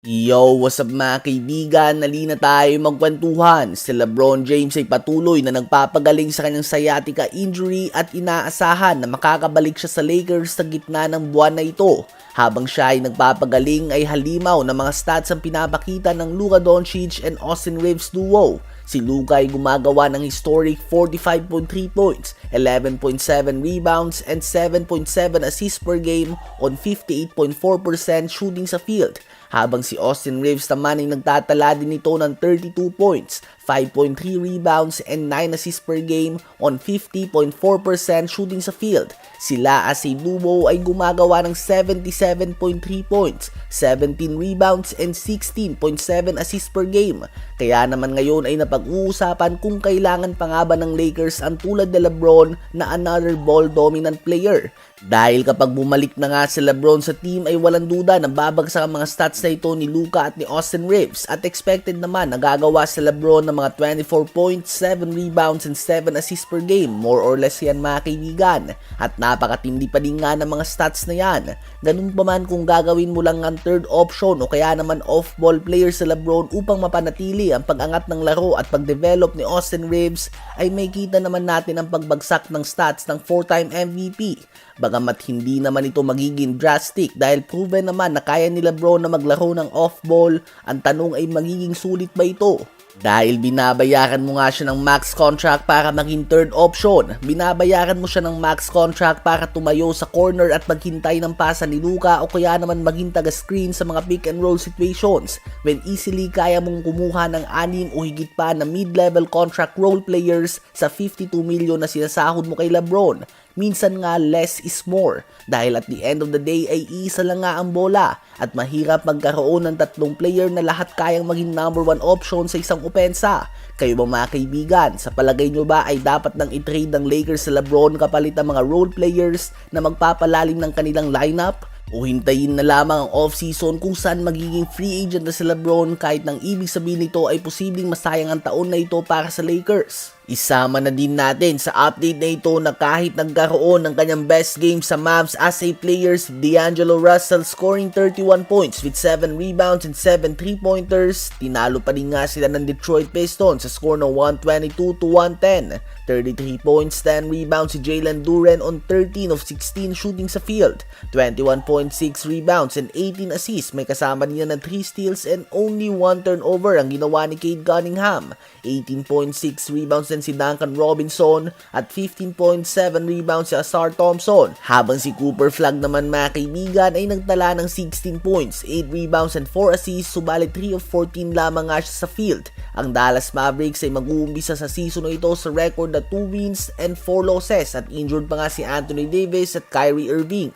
Yo, what's up mga kaibigan? Nalina tayo magkwentuhan. Si LeBron James ay patuloy na nagpapagaling sa kanyang sciatica injury at inaasahan na makakabalik siya sa Lakers sa gitna ng buwan na ito. Habang siya ay nagpapagaling ay halimaw na mga stats ang pinapakita ng Luka Doncic and Austin Reeves duo. Si Luka ay gumagawa ng historic 45.3 points, 11.7 rebounds, and 7.7 assists per game on 58.4% shooting sa field. Habang si Austin Reeves naman ay nagtatala din ito ng 32 points, 5.3 rebounds, and 9 assists per game on 50.4% shooting sa field. Sila as a duo ay gumagawa ng 77.3 points, 17 rebounds, and 16.7 assists per game. Kaya naman ngayon ay napag-uusapan kung kailangan pa nga ba ng Lakers ang tulad ni LeBron na another ball-dominant player. Dahil kapag bumalik na nga si LeBron sa team ay walang duda na babagsak ang mga stats na ito ni Luka at ni Austin Reeves at expected naman na gagawa si LeBron ng mga 24 points, 7 rebounds, and 7 assists per game. More or less yan mga kaibigan. At napakatindi pa din nga ng mga stats na yan. Ganun pa man kung gagawin mo lang ang third option o kaya naman off-ball player si LeBron upang mapanatili ang pag-angat ng laro at pag-develop ni Austin Reeves ay may kita naman natin ang pagbagsak ng stats ng 4-time MVP. Bagamat hindi naman ito magiging drastic dahil proven naman na kaya ni LeBron na maglaro ng off-ball, ang tanong ay magiging sulit ba ito? Dahil binabayaran mo nga siya ng max contract para maging third option, binabayaran mo siya ng max contract para tumayo sa corner at maghintay ng pasa ni Luka o kaya naman maging taga-screen sa mga pick and roll situations when easily kaya mong kumuha ng 6 o higit pa na mid-level contract role players sa 52 million na sinasahod mo kay LeBron. Minsan nga less is more dahil at the end of the day ay isa lang nga ang bola at mahirap magkaroon ng tatlong player na lahat kayang maging number 1 option sa isang opensa. Kayo ba mga kaibigan, sa palagay nyo ba ay dapat nang i-trade ng Lakers sa LeBron kapalit ang mga role players na magpapalalim ng kanilang lineup? O hintayin na lamang ang off-season kung saan magiging free agent na si LeBron kahit nang ibig sabihin nito ay posibleng masayang ang taon na ito para sa Lakers? Isama na din natin sa update na ito na kahit nagkaroon ng kanyang best game sa Mavs as a player si D'Angelo Russell scoring 31 points with 7 rebounds and 7 3-pointers, tinalo pa din nga sila ng Detroit Pistons sa score ng 122-110. 33 points, 10 rebounds si Jalen Duren on 13 of 16 shooting sa field, 21.6 rebounds and 18 assists, may kasama niya ng 3 steals and only 1 turnover ang ginawa ni Cade Cunningham, 18.6 rebounds din si Duncan Robinson at 15.7 rebounds si Ausar Thompson, habang si Cooper Flagg naman mga kaibigan ay nagtala ng 16 points, 8 rebounds and 4 assists, subalit 3 of 14 lamang nga siya sa field. Ang Dallas Mavericks ay mag-uumpisa sa season na ito sa record na 2 wins and 4 losses at injured pa nga si Anthony Davis at Kyrie Irving.